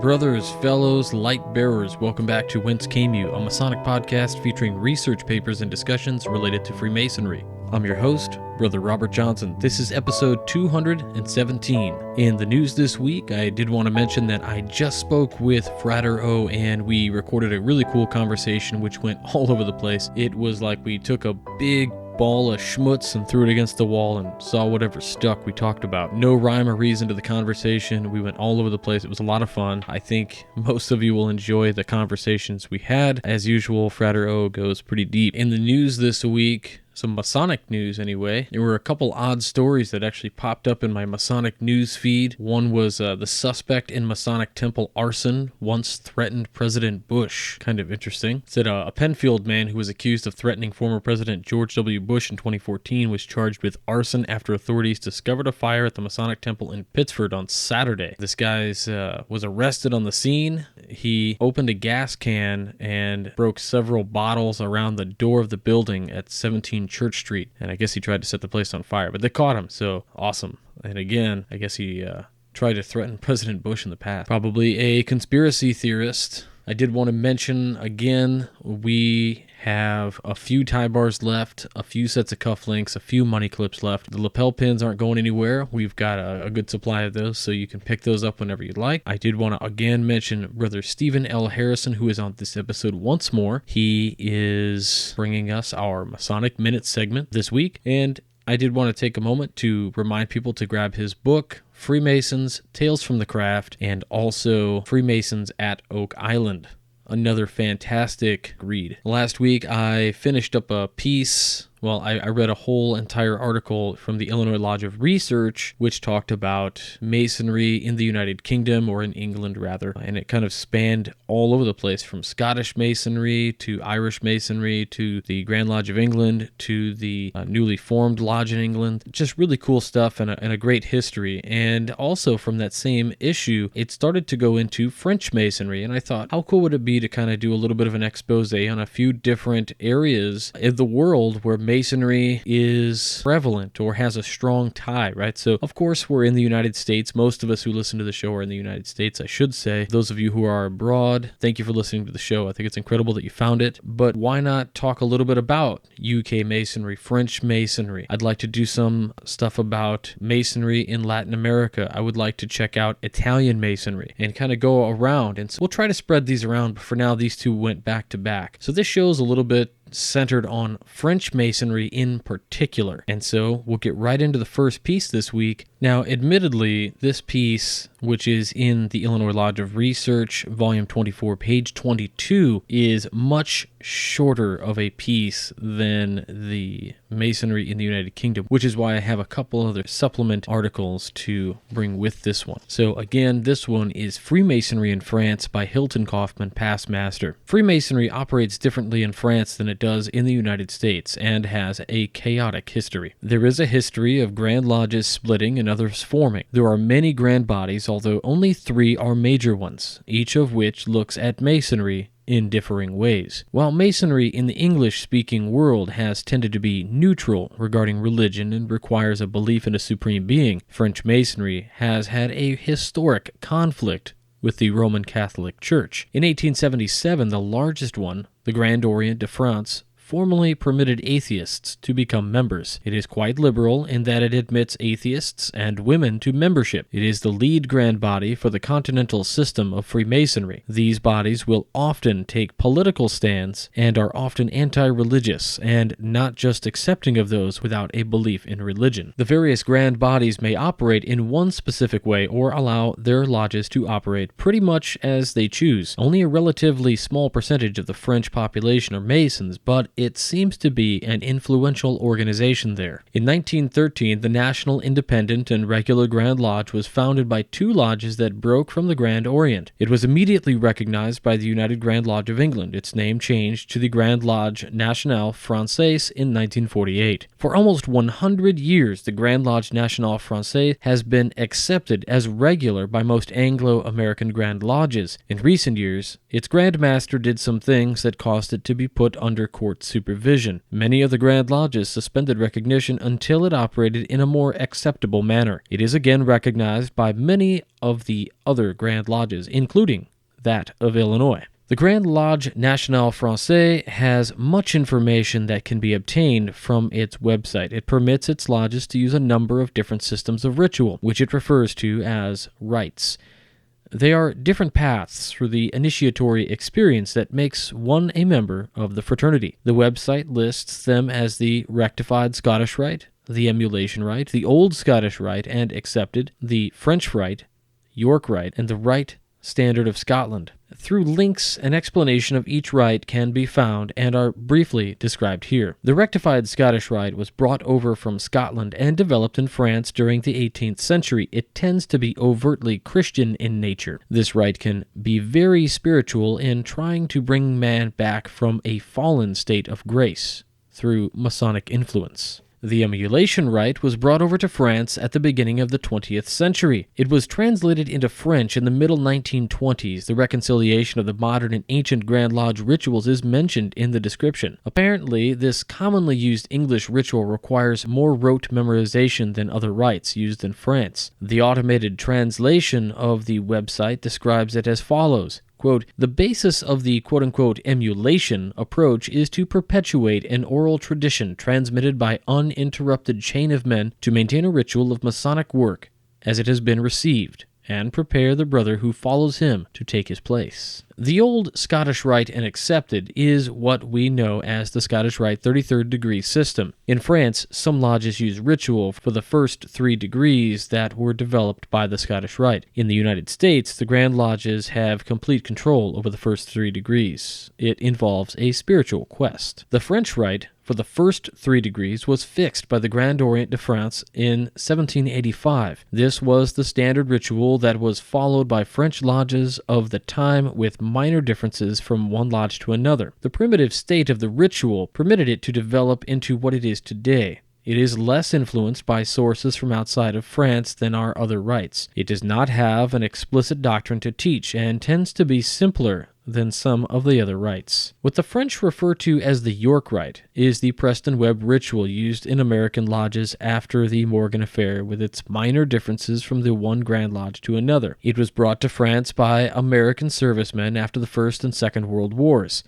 brothers, fellows, light bearers, welcome back to Whence Came You, a Masonic podcast featuring research papers and discussions related to Freemasonry. I'm your host, Brother Robert Johnson. This is episode 217. In the news this week, I did want to mention that I just spoke with Frater O, and we recorded a really cool conversation which went all over the place. It was like we took a big ball of schmutz and threw it against the wall and saw whatever stuck we talked about. No rhyme or reason to the conversation. We went all over the place. It was a lot of fun. I think most of you will enjoy the conversations we had. As usual, Frater O goes pretty deep. In the news this week, some Masonic news anyway, there were a couple odd stories that actually popped up in my Masonic news feed. One was the suspect in Masonic temple arson once threatened President Bush. Kind of interesting. It said a Penfield man who was accused of threatening former President George W. Bush in 2014 was charged with arson after authorities discovered a fire at the Masonic temple in Pittsford on Saturday. This guy was arrested on the scene. He opened a gas can and broke several bottles around the door of the building at 17 Church Street, and I guess he tried to set the place on fire, but they caught him, so awesome. And again, I guess he tried to threaten President Bush in the past. Probably a conspiracy theorist. I did want to mention again, we have a few tie bars left, a few sets of cufflinks, a few money clips left. The lapel pins aren't going anywhere. We've got a good supply of those, so you can pick those up whenever you'd like. I did want to again mention Brother Stephen L. Harrison, who is on this episode once more. He is bringing us our Masonic Minute segment this week, and I did want to take a moment to remind people to grab his book, Freemasons, Tales from the Craft, and also Freemasons at Oak Island. Another fantastic read. Last week, I finished up a piece. Well, I read a whole entire article from the Illinois Lodge of Research, which talked about Masonry in the United Kingdom, or in England rather, and it kind of spanned all over the place, from Scottish Masonry to Irish Masonry to the Grand Lodge of England to the newly formed lodge in England. Just really cool stuff and a great history. And also from that same issue, it started to go into French Masonry, and I thought, how cool would it be to kind of do a little bit of an expose on a few different areas in the world where Masonry is prevalent or has a strong tie, right? So, of course, we're in the United States. Most of us who listen to the show are in the United States, I should say. Those of you who are abroad, thank you for listening to the show. I think it's incredible that you found it. But why not talk a little bit about UK Masonry, French Masonry? I'd like to do some stuff about Masonry in Latin America. I would like to check out Italian Masonry and kind of go around. And so we'll try to spread these around, but for now, these two went back to back. So this show's a little bit centered on French Masonry in particular. And so we'll get right into the first piece this week. Now, admittedly, this piece, which is in the Illinois Lodge of Research, volume 24, page 22, is much shorter of a piece than the Masonry in the United Kingdom, which is why I have a couple other supplement articles to bring with this one. So again, this one is Freemasonry in France by Hilton Kaufman, past master. Freemasonry operates differently in France than it does in the United States and has a chaotic history. There is a history of grand lodges splitting and others forming. There are many grand bodies, although only 3 are major ones, each of which looks at Masonry in differing ways. While Masonry in the English-speaking world has tended to be neutral regarding religion and requires a belief in a supreme being, French Masonry has had a historic conflict with the Roman Catholic Church. In 1877, the largest one, the Grand Orient de France, formally permitted atheists to become members. It is quite liberal in that it admits atheists and women to membership. It is the lead grand body for the continental system of Freemasonry. These bodies will often take political stands and are often anti-religious and not just accepting of those without a belief in religion. The various grand bodies may operate in one specific way or allow their lodges to operate pretty much as they choose. Only a relatively small percentage of the French population are Masons, but it seems to be an influential organization there. In 1913, the National Independent and Regular Grand Lodge was founded by 2 lodges that broke from the Grand Orient. It was immediately recognized by the United Grand Lodge of England. Its name changed to the Grand Lodge Nationale Française in 1948. For almost 100 years, the Grand Lodge Nationale Française has been accepted as regular by most Anglo-American Grand Lodges. In recent years, Its Grand Master did some things that caused it to be put under court supervision. Many of the Grand Lodges suspended recognition until it operated in a more acceptable manner. It is again recognized by many of the other Grand Lodges, including that of Illinois. The Grand Lodge National Français has much information that can be obtained from its website. It permits its lodges to use a number of different systems of ritual, which it refers to as rites. They are different paths through the initiatory experience that makes one a member of the fraternity. The website lists them as the Rectified Scottish Rite, the Emulation Rite, the Old Scottish Rite and Accepted, the French Rite, York Rite, and the Rite Standard of Scotland. Through links, an explanation of each rite can be found and are briefly described here. The Rectified Scottish Rite was brought over from Scotland and developed in France during the 18th century. It tends to be overtly Christian in nature. This rite can be very spiritual in trying to bring man back from a fallen state of grace through Masonic influence. The Emulation Rite was brought over to France at the beginning of the 20th century. It was translated into French in the middle 1920s. The reconciliation of the modern and ancient Grand Lodge rituals is mentioned in the description. Apparently, this commonly used English ritual requires more rote memorization than other rites used in France. The automated translation of the website describes it as follows. Quote, the basis of the quote-unquote emulation approach is to perpetuate an oral tradition transmitted by uninterrupted chain of men to maintain a ritual of Masonic work as it has been received, and prepare the brother who follows him to take his place. The Old Scottish Rite and Accepted is what we know as the Scottish Rite 33rd degree system. In France, some lodges use ritual for the first 3 degrees that were developed by the Scottish Rite. In the United States, the Grand Lodges have complete control over the first 3 degrees. It involves a spiritual quest. The French Rite for the first 3 degrees was fixed by the Grand Orient de France in 1785. This was the standard ritual that was followed by French lodges of the time, with minor differences from one lodge to another. The primitive state of the ritual permitted it to develop into what it is today. It is less influenced by sources from outside of France than are other rites. It does not have an explicit doctrine to teach and tends to be simpler than some of the other rites. What the French refer to as the York Rite is the Preston Webb ritual used in American lodges after the Morgan affair, with its minor differences from the one Grand Lodge to another. It was brought to France by American servicemen after the First and Second World Wars.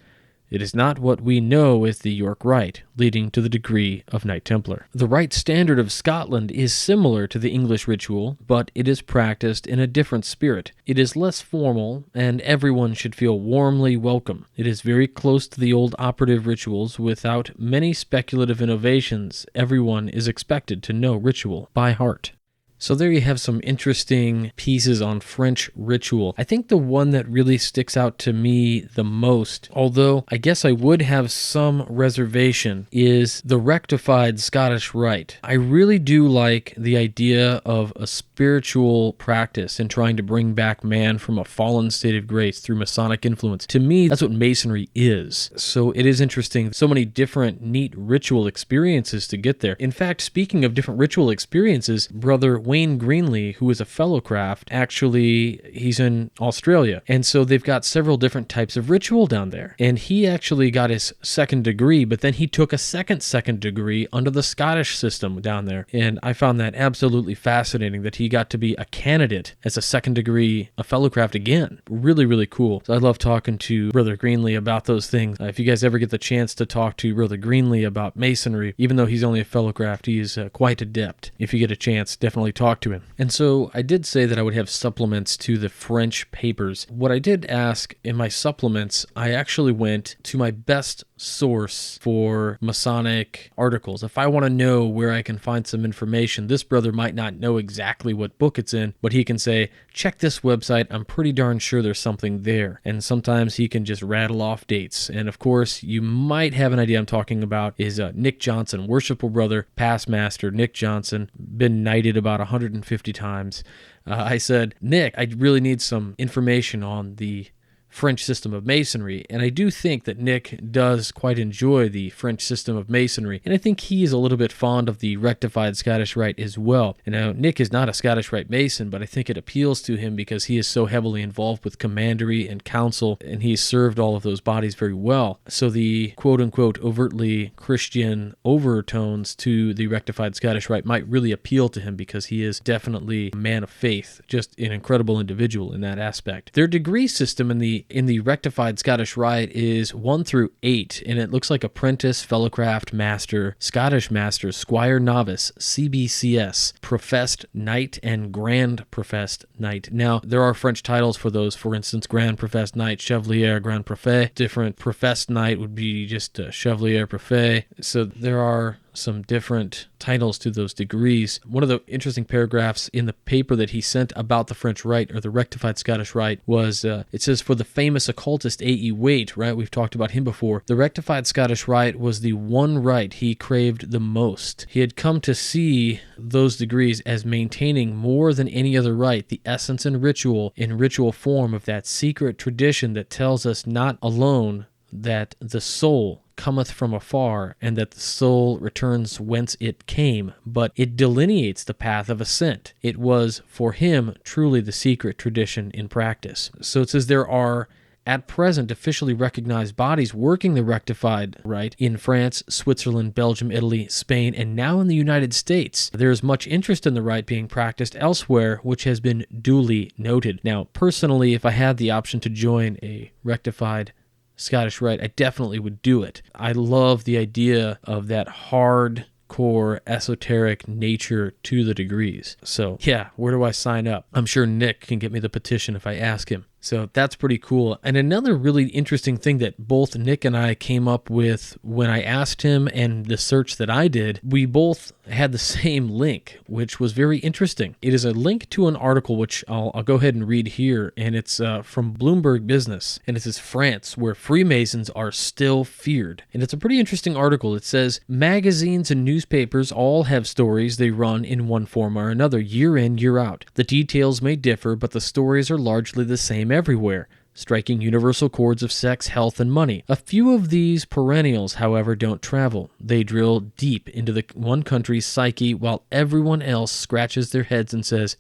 It is not what we know as the York Rite, leading to the degree of Knight Templar. The Rite Standard of Scotland is similar to the English ritual, but it is practiced in a different spirit. It is less formal, and everyone should feel warmly welcome. It is very close to the old operative rituals without many speculative innovations. Everyone is expected to know ritual by heart. So there you have some interesting pieces on French ritual. I think the one that really sticks out to me the most, although I guess I would have some reservation, is the Rectified Scottish Rite. I really do like the idea of a spiritual practice in trying to bring back man from a fallen state of grace through Masonic influence. To me, that's what Masonry is. So it is interesting. So many different neat ritual experiences to get there. In fact, speaking of different ritual experiences, Brother Wayne Greenlee, who is a fellow craft, actually, he's in Australia. And so they've got several different types of ritual down there. And he actually got his second degree, but then he took a second degree under the Scottish system down there. And I found that absolutely fascinating that he got to be a candidate as a second degree, a fellow craft again. Really, really cool. So I love talking to Brother Greenlee about those things. If you guys ever get the chance to talk to Brother Greenlee about Masonry, even though he's only a fellow craft, he is quite adept. If you get a chance, definitely talk to him. And so I did say that I would have supplements to the French papers. What I did ask in my supplements, I actually went to my best source for Masonic articles. If I want to know where I can find some information, this brother might not know exactly what book it's in, but he can say, check this website, I'm pretty darn sure there's something there. And sometimes he can just rattle off dates. And of course, you might have an idea I'm talking about is Nick Johnson, worshipful brother, past master Nick Johnson, been knighted about 150 times. I said, Nick, I really need some information on the French system of Masonry, and I do think that Nick does quite enjoy the French system of Masonry, and I think he is a little bit fond of the rectified Scottish Rite as well. And now, Nick is not a Scottish Rite Mason, but I think it appeals to him because he is so heavily involved with commandery and council, and he's served all of those bodies very well. So the quote-unquote overtly Christian overtones to the rectified Scottish Rite might really appeal to him because he is definitely a man of faith, just an incredible individual in that aspect. Their degree system in the rectified Scottish Rite is 1 through 8, and it looks like apprentice, fellowcraft, master, Scottish master, squire, novice, CBCS, professed knight, and grand professed knight. Now, there are French titles for those. For instance, grand professed knight, chevalier, grand prefet. Different professed knight would be just chevalier, prefet. So there are some different titles to those degrees. One of the interesting paragraphs in the paper that he sent about the French Rite, or the rectified Scottish Rite, was, it says, for the famous occultist A.E. Waite, right? We've talked about him before. The rectified Scottish Rite was the one rite he craved the most. He had come to see those degrees as maintaining more than any other rite the essence and ritual in ritual form of that secret tradition that tells us not alone that the soul cometh from afar, and that the soul returns whence it came, but it delineates the path of ascent. It was, for him, truly the secret tradition in practice. So it says there are, at present, officially recognized bodies working the rectified rite in France, Switzerland, Belgium, Italy, Spain, and now in the United States. There is much interest in the rite being practiced elsewhere, which has been duly noted. Now, personally, if I had the option to join a rectified Scottish Rite, I definitely would do it. I love the idea of that hardcore esoteric nature to the degrees. So yeah, where do I sign up? I'm sure Nick can get me the petition if I ask him. So that's pretty cool. And another really interesting thing that both Nick and I came up with when I asked him and the search that I did, we both had the same link, which was very interesting. It is a link to an article, which I'll go ahead and read here, and it's from Bloomberg Business, and it says France, where Freemasons are still feared. And it's a pretty interesting article. It says, magazines and newspapers all have stories they run in one form or another, year in, year out. The details may differ, but the stories are largely the same everywhere, striking universal chords of sex, health, and money. A few of these perennials, however, don't travel. They drill deep into the one country's psyche while everyone else scratches their heads and says,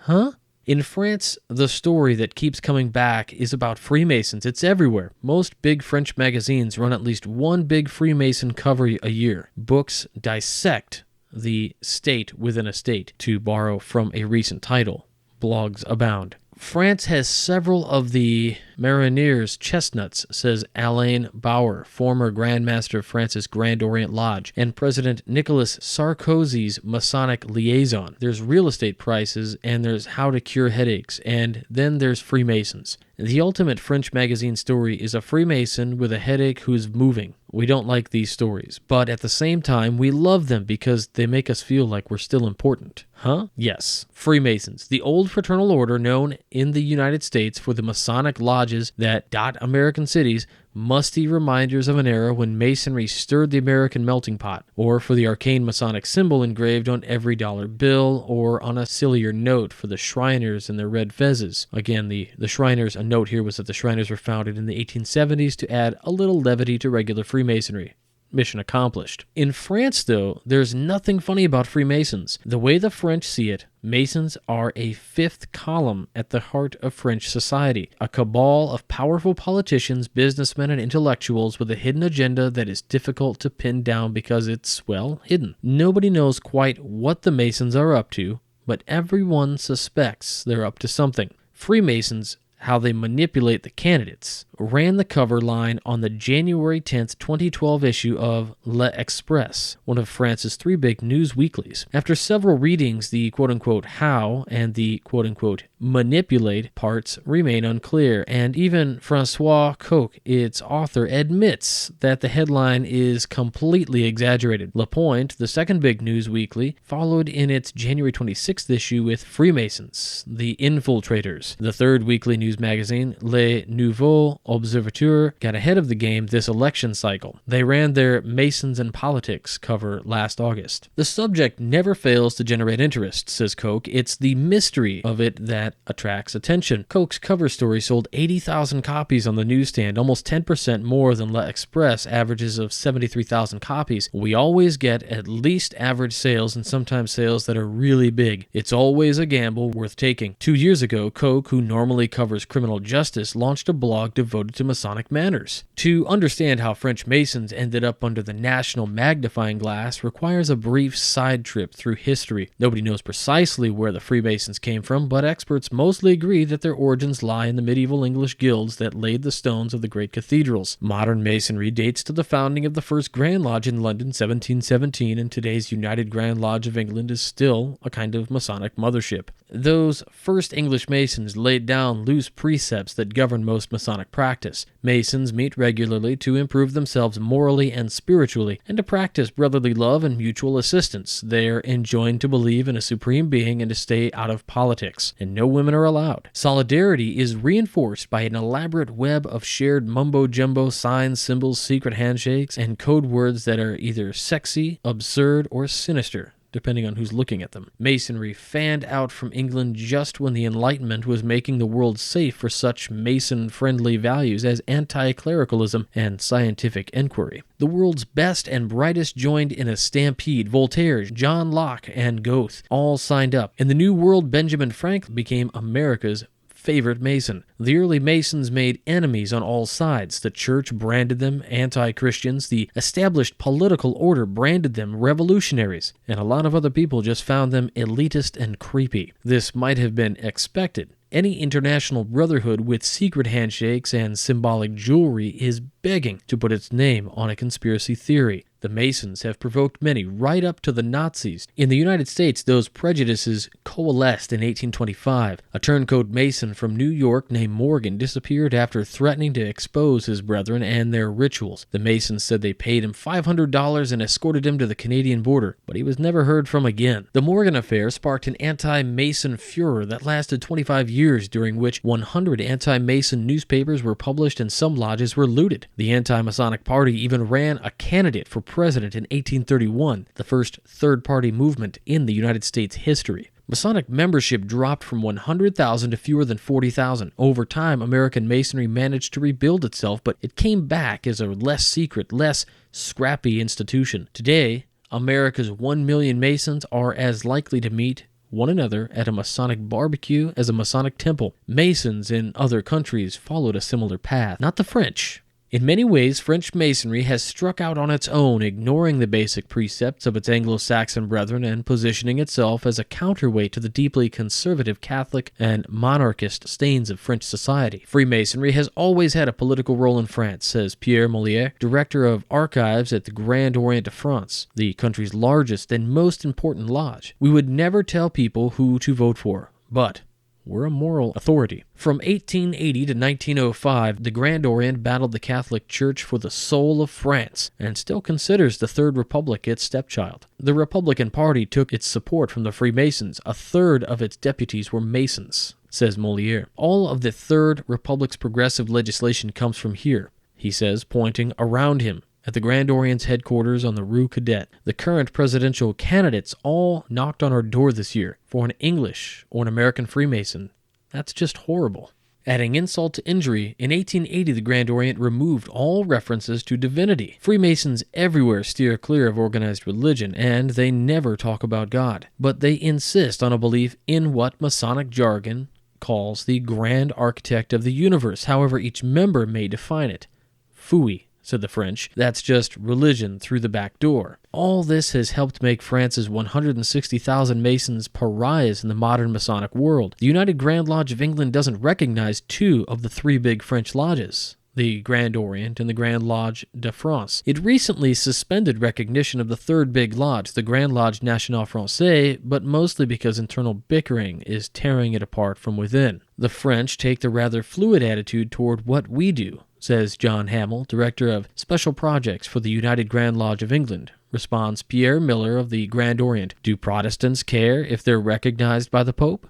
huh? In France, the story that keeps coming back is about Freemasons. It's everywhere. Most big French magazines run at least one big Freemason cover a year. Books dissect the state within a state, to borrow from a recent title. Blogs abound. France has several of the Maronniers chestnuts, says Alain Bauer, former Grand Master of France's Grand Orient Lodge, and President Nicolas Sarkozy's Masonic liaison. There's real estate prices, and there's how to cure headaches, and then there's Freemasons. The ultimate French magazine story is a Freemason with a headache who's moving. We don't like these stories, but at the same time, we love them because they make us feel like we're still important. Huh? Yes. Freemasons, the old fraternal order known in the United States for the Masonic lodges that dot American cities, musty reminders of an era when Masonry stirred the American melting pot, or for the arcane Masonic symbol engraved on every dollar bill, or on a sillier note for the Shriners and their red fezzes. Again, the Shriners, a note here was that the Shriners were founded in the 1870s to add a little levity to regular Freemasonry. Mission accomplished. In France, though, there's nothing funny about Freemasons. The way the French see it, Masons are a fifth column at the heart of French society, a cabal of powerful politicians, businessmen, and intellectuals with a hidden agenda that is difficult to pin down because it's, well, hidden. Nobody knows quite what the Masons are up to, but everyone suspects they're up to something. Freemasons, how they manipulate the candidates, ran the cover line on the January 10th, 2012 issue of L'Express, one of France's three big news weeklies. After several readings, the quote-unquote how and the quote-unquote manipulate parts remain unclear, and even François Coq, its author, admits that the headline is completely exaggerated. Le Point, the second big news weekly, followed in its January 26th issue with Freemasons, the infiltrators. The third weekly news magazine, Le Nouveau Observateur, got ahead of the game this election cycle. They ran their Masons and Politics cover last August. The subject never fails to generate interest, says Coke. It's the mystery of it that that attracts attention. Coke's cover story sold 80,000 copies on the newsstand, almost 10% more than La Express averages of 73,000 copies. We always get at least average sales and sometimes sales that are really big. It's always a gamble worth taking. 2 years ago, Coke, who normally covers criminal justice, launched a blog devoted to Masonic manners. To understand how French Masons ended up under the national magnifying glass requires a brief side trip through history. Nobody knows precisely where the Freemasons came from, but experts mostly agree that their origins lie in the medieval English guilds that laid the stones of the great cathedrals. Modern Masonry dates to the founding of the first Grand Lodge in London, 1717, and today's United Grand Lodge of England is still a kind of Masonic mothership. Those first English Masons laid down loose precepts that govern most Masonic practice. Masons meet regularly to improve themselves morally and spiritually, and to practice brotherly love and mutual assistance. They are enjoined to believe in a supreme being and to stay out of politics, and no women are allowed. Solidarity is reinforced by an elaborate web of shared mumbo-jumbo signs, symbols, secret handshakes, and code words that are either sexy, absurd, or sinister, depending on who's looking at them. Masonry fanned out from England just when the Enlightenment was making the world safe for such Mason-friendly values as anti-clericalism and scientific inquiry. The world's best and brightest joined in a stampede. Voltaire, John Locke, and Goethe all signed up. In the New World, Benjamin Franklin became America's favorite Mason. The early Masons made enemies on all sides. The church branded them anti-Christians. The established political order branded them revolutionaries. And a lot of other people just found them elitist and creepy. This might have been expected. Any international brotherhood with secret handshakes and symbolic jewelry is begging to put its name on a conspiracy theory. The Masons have provoked many, right up to the Nazis. In the United States, those prejudices coalesced in 1825. A turncoat Mason from New York named Morgan disappeared after threatening to expose his brethren and their rituals. The Masons said they paid him $500 and escorted him to the Canadian border, but he was never heard from again. The Morgan affair sparked an anti-Mason furor that lasted 25 years, during which 100 anti-Mason newspapers were published and some lodges were looted. The anti-Masonic Party even ran a candidate for president in 1831, the first third-party movement in the United States history. Masonic membership dropped from 100,000 to fewer than 40,000. Over time, American Masonry managed to rebuild itself, but it came back as a less secret, less scrappy institution. Today, America's 1 million Masons are as likely to meet one another at a Masonic barbecue as a Masonic temple. Masons in other countries followed a similar path, not the French. In many ways, French Masonry has struck out on its own, ignoring the basic precepts of its Anglo-Saxon brethren and positioning itself as a counterweight to the deeply conservative Catholic and monarchist stains of French society. Freemasonry has always had a political role in France, says Pierre Molière, director of archives at the Grand Orient de France, the country's largest and most important lodge. We would never tell people who to vote for, but we're a moral authority. From 1880 to 1905, the Grand Orient battled the Catholic Church for the soul of France and still considers the Third Republic its stepchild. The Republican Party took its support from the Freemasons. A third of its deputies were Masons, says Molière. All of the Third Republic's progressive legislation comes from here, he says, pointing around him at the Grand Orient's headquarters on the Rue Cadet. The current presidential candidates all knocked on our door this year for an English or an American Freemason. That's just horrible. Adding insult to injury, in 1880 the Grand Orient removed all references to divinity. Freemasons everywhere steer clear of organized religion, and they never talk about God. But they insist on a belief in what Masonic jargon calls the Grand Architect of the Universe, however each member may define it. Fooey, said the French. That's just religion through the back door. All this has helped make France's 160,000 Masons pariahs in the modern Masonic world. The United Grand Lodge of England doesn't recognize two of the three big French lodges, the Grand Orient and the Grand Lodge de France. It recently suspended recognition of the third big lodge, the Grand Lodge National Français, but mostly because internal bickering is tearing it apart from within. The French take the rather fluid attitude toward what we do, says John Hamill, director of special projects for the United Grand Lodge of England. Responds Pierre Miller of the Grand Orient. Do Protestants care if they're recognized by the Pope?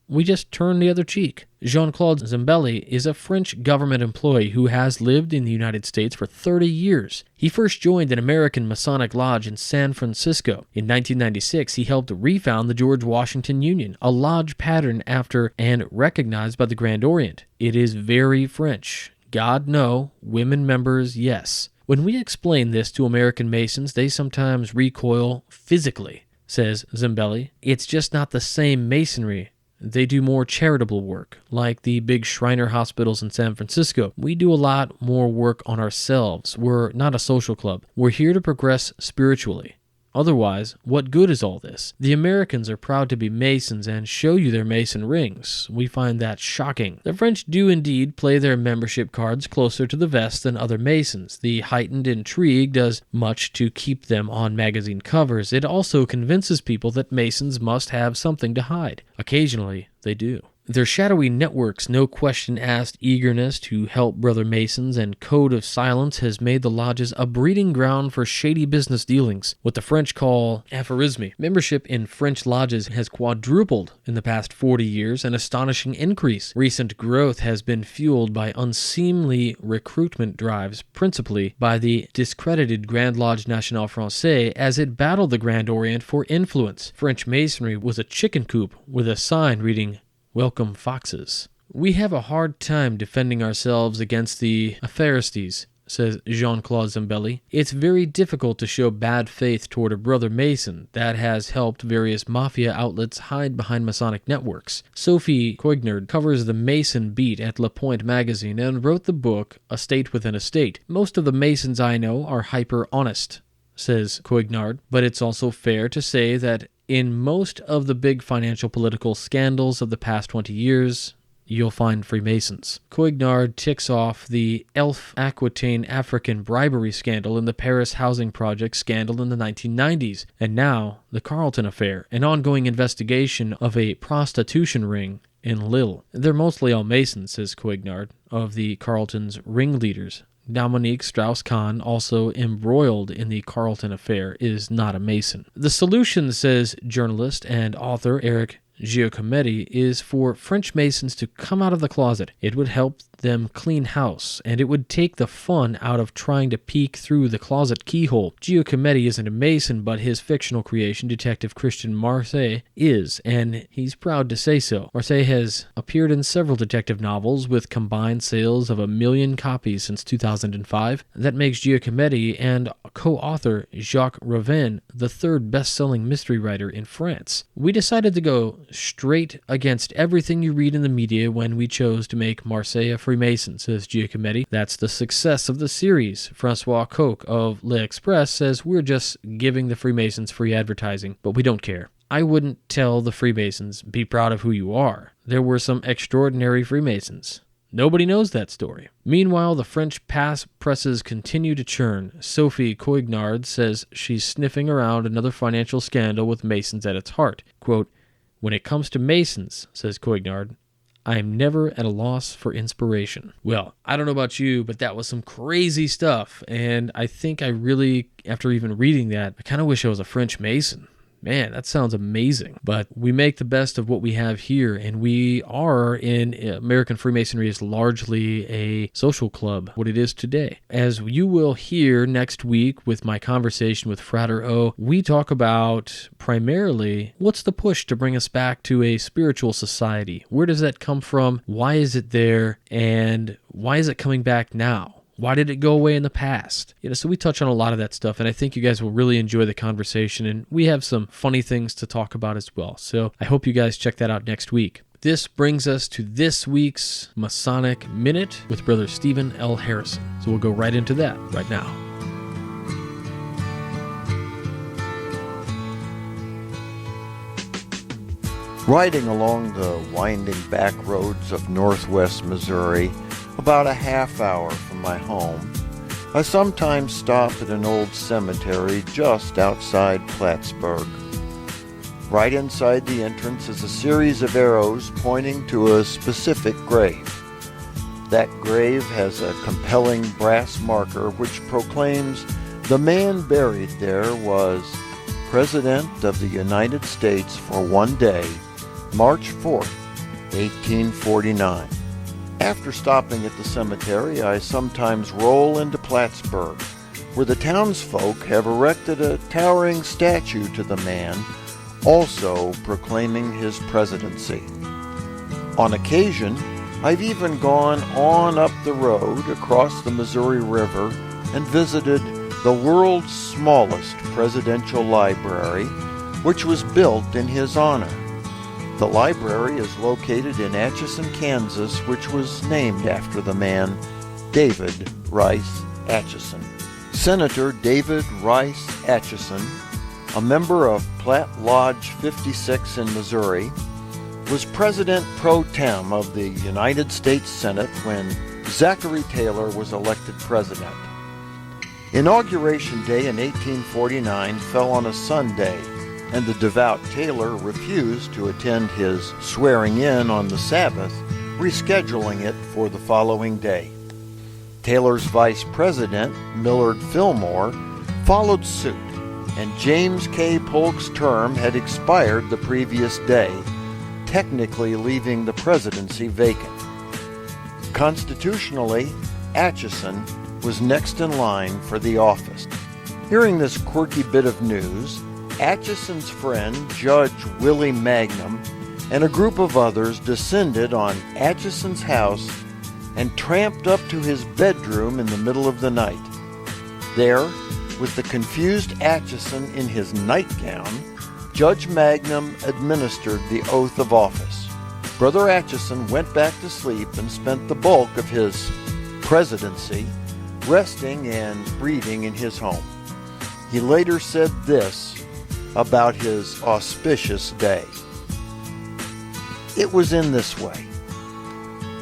we just turn the other cheek. Jean-Claude Zambelli is a French government employee who has lived in the United States for 30 years. He first joined an American Masonic lodge in San Francisco. In 1996, he helped refound the George Washington Union, a lodge patterned after and recognized by the Grand Orient. It is very French. God, no. Women members, yes. When we explain this to American Masons, they sometimes recoil physically, says Zambelli. It's just not the same Masonry. They do more charitable work, like the big Shriner hospitals in San Francisco. We do a lot more work on ourselves. We're not a social club. We're here to progress spiritually. Otherwise, what good is all this? The Americans are proud to be Masons and show you their Mason rings. We find that shocking. The French do indeed play their membership cards closer to the vest than other Masons. The heightened intrigue does much to keep them on magazine covers. It also convinces people that Masons must have something to hide. Occasionally, they do. Their shadowy networks, no question asked eagerness to help brother Masons, and code of silence has made the lodges a breeding ground for shady business dealings, what the French call aphorisme. Membership in French lodges has quadrupled in the past 40 years, an astonishing increase. Recent growth has been fueled by unseemly recruitment drives, principally by the discredited Grand Lodge National Français as it battled the Grand Orient for influence. French Masonry was a chicken coop with a sign reading, "Welcome foxes." We have a hard time defending ourselves against the Pharisees, says Jean-Claude Zambelli. It's very difficult to show bad faith toward a brother Mason. That has helped various mafia outlets hide behind Masonic networks. Sophie Coignard covers the Mason beat at Le Point magazine and wrote the book A State Within a State. Most of the Masons I know are hyper-honest, says Coignard, but it's also fair to say that in most of the big financial political scandals of the past 20 years, you'll find Freemasons. Coignard ticks off the Elf Aquitaine African bribery scandal and the Paris housing project scandal in the 1990s, and now the Carlton affair, an ongoing investigation of a prostitution ring in Lille. They're mostly all Masons, says Coignard, of the Carlton's ringleaders. Dominique Strauss-Kahn, also embroiled in the Carlton affair, is not a Mason. The solution, says journalist and author Eric Giacometti, is for French Masons to come out of the closet. It would help them clean house, and it would take the fun out of trying to peek through the closet keyhole. Giacometti isn't a Mason, but his fictional creation, Detective Christian Marseille, is, and he's proud to say so. Marseille has appeared in several detective novels with combined sales of 1 million copies since 2005. That makes Giacometti and co-author Jacques Ravin the third best-selling mystery writer in France. We decided to go straight against everything you read in the media when we chose to make Marseille a Freemason, says Giacometti. That's the success of the series. Francois Coq of L'Express says we're just giving the Freemasons free advertising, but we don't care. I wouldn't tell the Freemasons, be proud of who you are. There were some extraordinary Freemasons. Nobody knows that story. Meanwhile, the French pass presses continue to churn. Sophie Coignard says she's sniffing around another financial scandal with Masons at its heart. Quote, "When it comes to Masons," says Coignard, "I am never at a loss for inspiration." Well, I don't know about you, but that was some crazy stuff. And I think I really, after even reading that, I kind of wish I was a French Mason. Man, that sounds amazing. But we make the best of what we have here, and we are in American Freemasonry is largely a social club, what it is today. As you will hear next week with my conversation with Frater O, we talk about primarily what's the push to bring us back to a spiritual society. Where does that come from? Why is it there? And why is it coming back now? Why did it go away in the past? So we touch on a lot of that stuff, and I think you guys will really enjoy the conversation, and we have some funny things to talk about as well. So I hope you guys check that out next week. This brings us to this week's Masonic Minute with Brother Stephen L. Harrison. So we'll go right into that right now. Riding along the winding back roads of northwest Missouri, about a half hour from my home, I sometimes stop at an old cemetery just outside Plattsburgh. Right inside the entrance is a series of arrows pointing to a specific grave. That grave has a compelling brass marker which proclaims the man buried there was President of the United States for one day, March 4th, 1849. After stopping at the cemetery, I sometimes roll into Plattsburgh, where the townsfolk have erected a towering statue to the man, also proclaiming his presidency. On occasion, I've even gone on up the road across the Missouri River and visited the world's smallest presidential library, which was built in his honor. The library is located in Atchison, Kansas, which was named after the man, David Rice Atchison. Senator David Rice Atchison, a member of Platte Lodge 56 in Missouri, was President pro tem of the United States Senate when Zachary Taylor was elected president. Inauguration Day in 1849 fell on a Sunday, and the devout Taylor refused to attend his swearing-in on the Sabbath, rescheduling it for the following day. Taylor's vice president, Millard Fillmore, followed suit, and James K. Polk's term had expired the previous day, technically leaving the presidency vacant. Constitutionally, Atchison was next in line for the office. Hearing this quirky bit of news, Atchison's friend, Judge Willie Magnum, and a group of others descended on Atchison's house and tramped up to his bedroom in the middle of the night. There, with the confused Atchison in his nightgown, Judge Magnum administered the oath of office. Brother Atchison went back to sleep and spent the bulk of his presidency resting and reading in his home. He later said this about his auspicious day. It was in this way.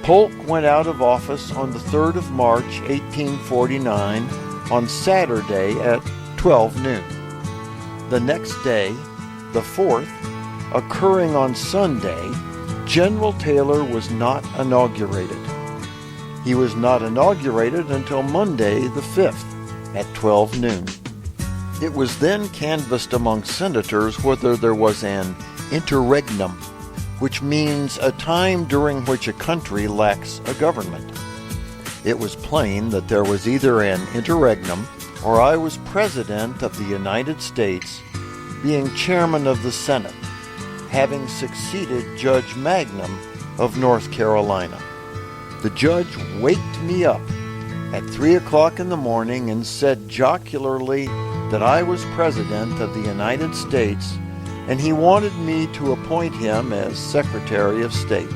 Polk went out of office on the 3rd of March, 1849, on Saturday at 12 noon. The next day, the 4th, occurring on Sunday, General Taylor was not inaugurated. He was not inaugurated until Monday the 5th at 12 noon. It was then canvassed among senators whether there was an interregnum, which means a time during which a country lacks a government. It was plain that there was either an interregnum or I was President of the United States, being Chairman of the Senate, having succeeded Judge Magnum of North Carolina. The judge waked me up at 3 o'clock in the morning and said jocularly that I was President of the United States and he wanted me to appoint him as Secretary of State.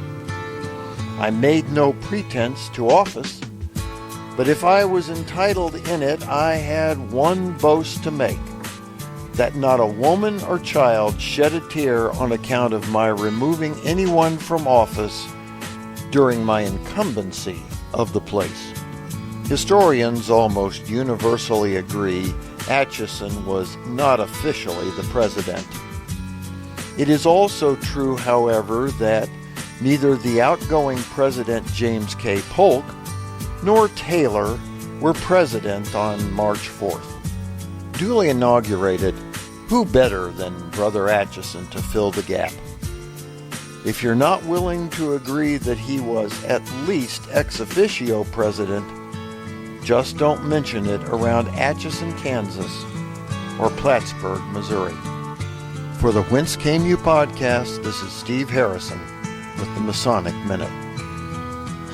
I made no pretense to office, but if I was entitled in it, I had one boast to make, that not a woman or child shed a tear on account of my removing anyone from office during my incumbency of the place. Historians almost universally agree Atchison was not officially the president. It is also true, however, that neither the outgoing President James K. Polk nor Taylor were president on March 4th. Duly inaugurated, who better than Brother Atchison to fill the gap? If you're not willing to agree that he was at least ex officio president, just don't mention it around Atchison, Kansas, or Plattsburgh, Missouri. For the Whence Came You podcast, this is Steve Harrison with the Masonic Minute.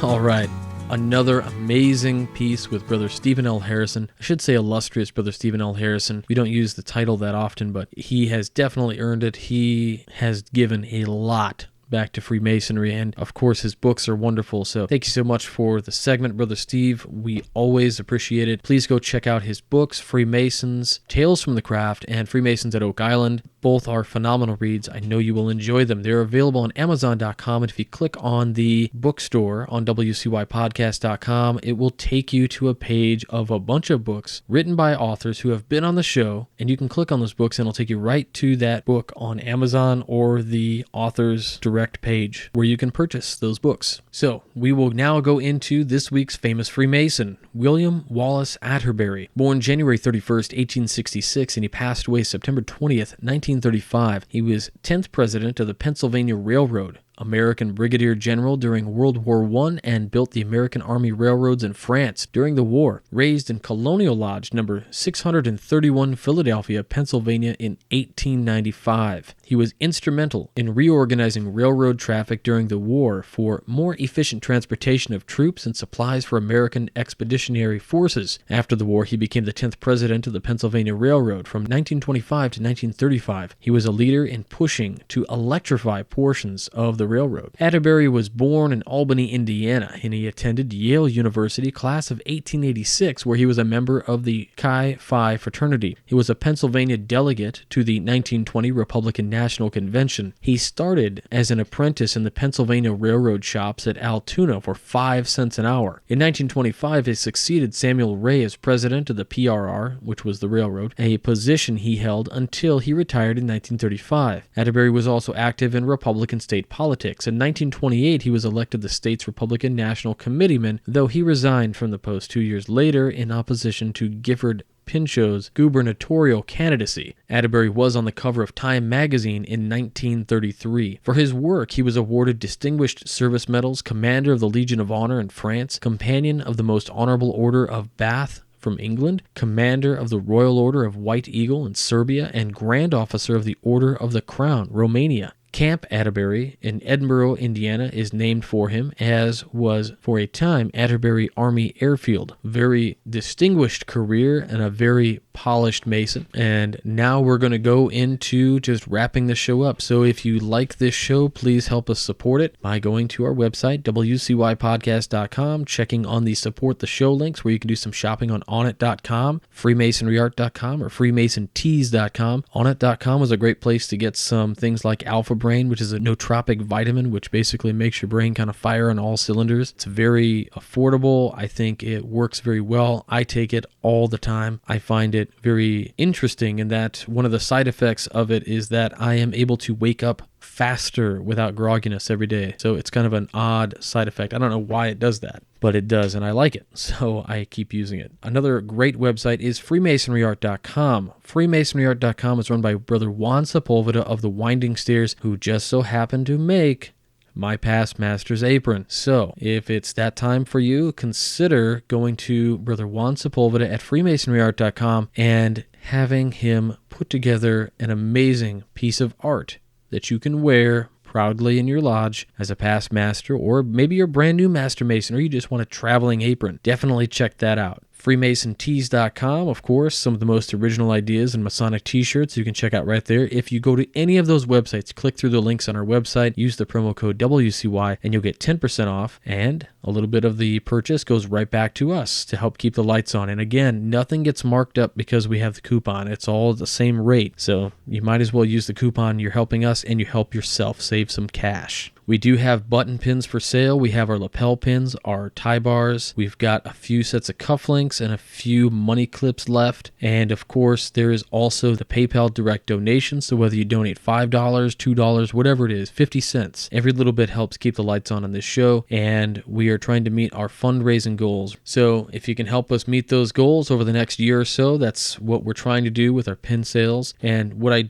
All right. Another amazing piece with Brother Stephen L. Harrison. I should say illustrious Brother Stephen L. Harrison. We don't use the title that often, but he has definitely earned it. He has given a lot back to Freemasonry, and of course his books are wonderful. So thank you so much for the segment, Brother Steve. We always appreciate it. Please go check out his books, Freemasons, Tales from the Craft, and Freemasons at Oak Island. Both are phenomenal reads. I know you will enjoy them. They're available on Amazon.com, and if you click on the bookstore on WCYpodcast.com, it will take you to a page of a bunch of books written by authors who have been on the show, and you can click on those books and it'll take you right to that book on Amazon or the author's direct page where you can purchase those books. So we will now go into this week's famous Freemason, William Wallace Atterbury. Born January 31st, 1866, and he passed away September 20th, 1935. He was 10th president of the Pennsylvania Railroad. American brigadier general during World War I and built the American Army railroads in France during the war. Raised in Colonial Lodge number 631, Philadelphia, Pennsylvania in 1895. He was instrumental in reorganizing railroad traffic during the war for more efficient transportation of troops and supplies for American expeditionary forces. After the war, he became the 10th president of the Pennsylvania Railroad from 1925 to 1935. He was a leader in pushing to electrify portions of the railroad. Atterbury was born in Albany, Indiana, and he attended Yale University, class of 1886, where he was a member of the Chi Phi fraternity. He was a Pennsylvania delegate to the 1920 Republican National Convention. He started as an apprentice in the Pennsylvania railroad shops at Altoona for 5 cents an hour. In 1925, he succeeded Samuel Ray as president of the PRR, which was the railroad, a position he held until he retired in 1935. Atterbury was also active in Republican state politics. In 1928, he was elected the state's Republican National Committeeman, though he resigned from the post 2 years later in opposition to Gifford Pinchot's gubernatorial candidacy. Atterbury was on the cover of Time magazine in 1933. For his work, he was awarded Distinguished Service Medals, Commander of the Legion of Honor in France, Companion of the Most Honorable Order of Bath from England, Commander of the Royal Order of White Eagle in Serbia, and Grand Officer of the Order of the Crown, Romania. Camp Atterbury in Edinburgh, Indiana is named for him, as was for a time Atterbury Army Airfield. Very distinguished career and a very polished Mason. And now we're going to go into just wrapping the show up. So if you like this show, please help us support it by going to our website, wcypodcast.com, checking on the support the show links where you can do some shopping on onit.com, freemasonryart.com, or freemasontees.com. Onit.com is a great place to get some things like Alpha Brain, which is a nootropic vitamin, which basically makes your brain kind of fire on all cylinders. It's very affordable. I think it works very well. I take it all the time. I find it very interesting in that one of the side effects of it is that I am able to wake up faster without grogginess every day. So it's kind of an odd side effect. I don't know why it does that, but it does, and I like it, so I keep using it. Another great website is freemasonryart.com. Freemasonryart.com is run by Brother Juan Sepulveda of the Winding Stairs, who just so happened to make my past master's apron. So if it's that time for you, consider going to Brother Juan Sepulveda at freemasonryart.com and having him put together an amazing piece of art that you can wear proudly in your lodge as a past master, or maybe you're a brand new master mason, or you just want a traveling apron. Definitely check that out. FreemasonTees.com, of course, some of the most original ideas in Masonic t-shirts you can check out right there. If you go to any of those websites, click through the links on our website, use the promo code WCY, and you'll get 10% off, and a little bit of the purchase goes right back to us to help keep the lights on. And again, nothing gets marked up because we have the coupon. It's all the same rate, so you might as well use the coupon. You're helping us, and you help yourself save some cash. We do have button pins for sale. We have our lapel pins, our tie bars. We've got a few sets of cufflinks and a few money clips left. And of course, there is also the PayPal direct donation. So whether you donate $5, $2, whatever it is, 50 cents, every little bit helps keep the lights on this show. And we are trying to meet our fundraising goals. So if you can help us meet those goals over the next year or so, that's what we're trying to do with our pin sales. And what I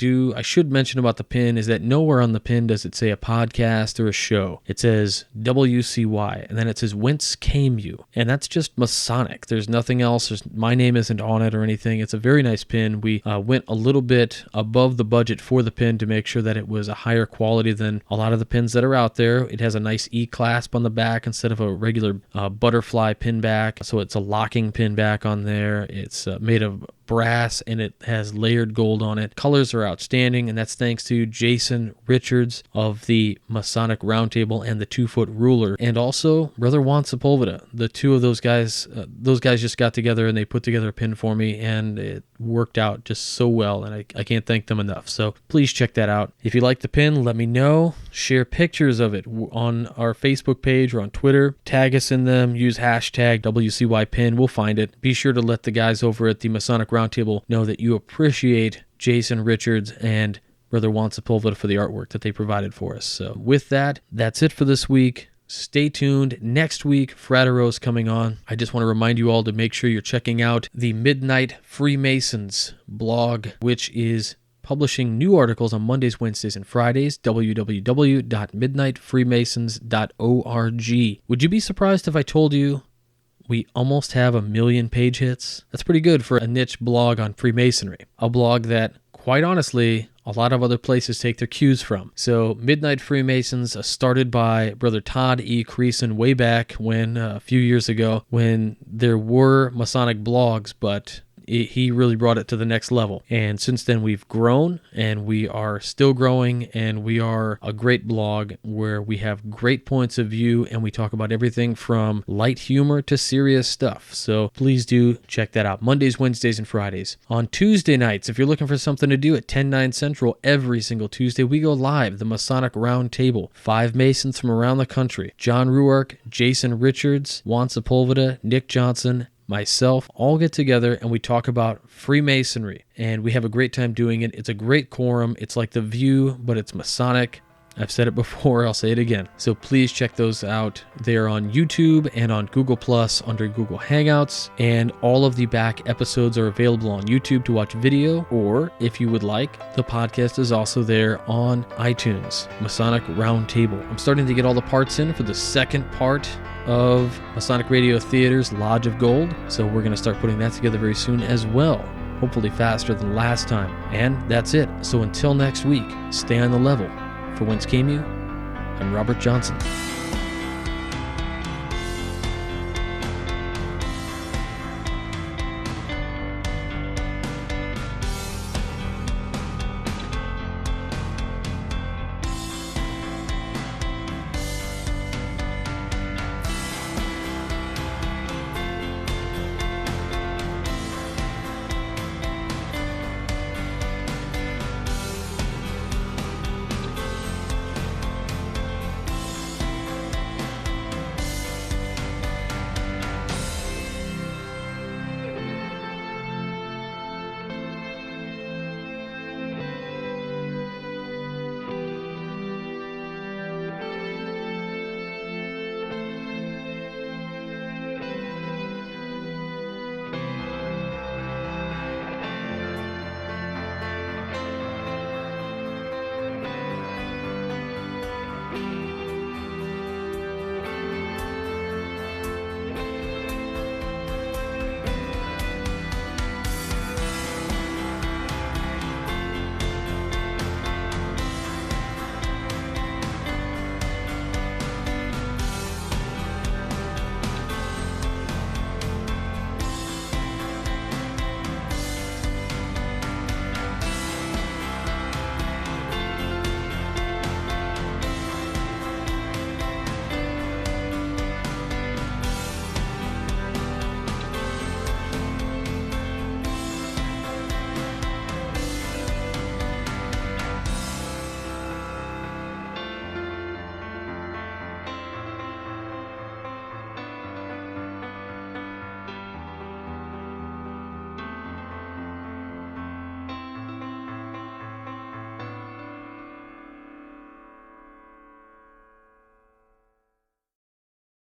should mention about the pin is that nowhere on the pin does it say a podcast or a show. It says WCY, and then it says Whence Came You, and that's just Masonic. There's nothing else. My name isn't on it or anything. It's a very nice pin. We went a little bit above the budget for the pin to make sure that it was a higher quality than a lot of the pins that are out there. It has a nice E-clasp on the back instead of a regular butterfly pin back, so it's a locking pin back on there. It's made of brass, and it has layered gold on it. Colors are outstanding, and that's thanks to Jason Richards of the Masonic Roundtable and the 2-Foot Ruler, and also Brother Juan Sepulveda. The two of those guys just got together and they put together a pin for me, and it worked out just so well, and I can't thank them enough. So please check that out. If you like the pin, let me know. Share pictures of it on our Facebook page or on Twitter. Tag us in them. Use hashtag WCYPin. We'll find it. Be sure to let the guys over at the Masonic Roundtable know that you appreciate Jason Richards and Brother Juan Sepulveda for the artwork that they provided for us. So with that, that's it for this week. Stay tuned. Next week, Fratero's coming on. I just want to remind you all to make sure you're checking out the Midnight Freemasons blog, which is publishing new articles on Mondays, Wednesdays, and Fridays. www.midnightfreemasons.org. Would you be surprised if I told you we almost have 1 million page hits? That's pretty good for a niche blog on Freemasonry. A blog that, quite honestly, a lot of other places take their cues from. So Midnight Freemasons started by Brother Todd E. Creason way back when, a few years ago, when there were Masonic blogs, but he really brought it to the next level. And since then we've grown, and we are still growing, and we are a great blog where we have great points of view, and we talk about everything from light humor to serious stuff. So please do check that out. Mondays, Wednesdays, and Fridays. On Tuesday nights, if you're looking for something to do at 10/9 Central every single Tuesday, we go live, the Masonic Round Table. 5 Masons from around the country. John Ruark, Jason Richards, Juan Sepulveda, Nick Johnson, myself, all get together and we talk about Freemasonry, and we have a great time doing it. It's a great quorum. It's like The View, but it's Masonic. I've said it before, I'll say it again. So please check those out. They're on YouTube and on Google Plus under Google Hangouts, and all of the back episodes are available on YouTube to watch video, or if you would like, the podcast is also there on iTunes, Masonic Roundtable. I'm starting to get all the parts in for the second part of Masonic Radio Theater's Lodge of Gold, so we're going to start putting that together very soon as well, hopefully faster than last time. And that's it. So until next week, stay on the level. For Whence Came You, I'm Robert Johnson.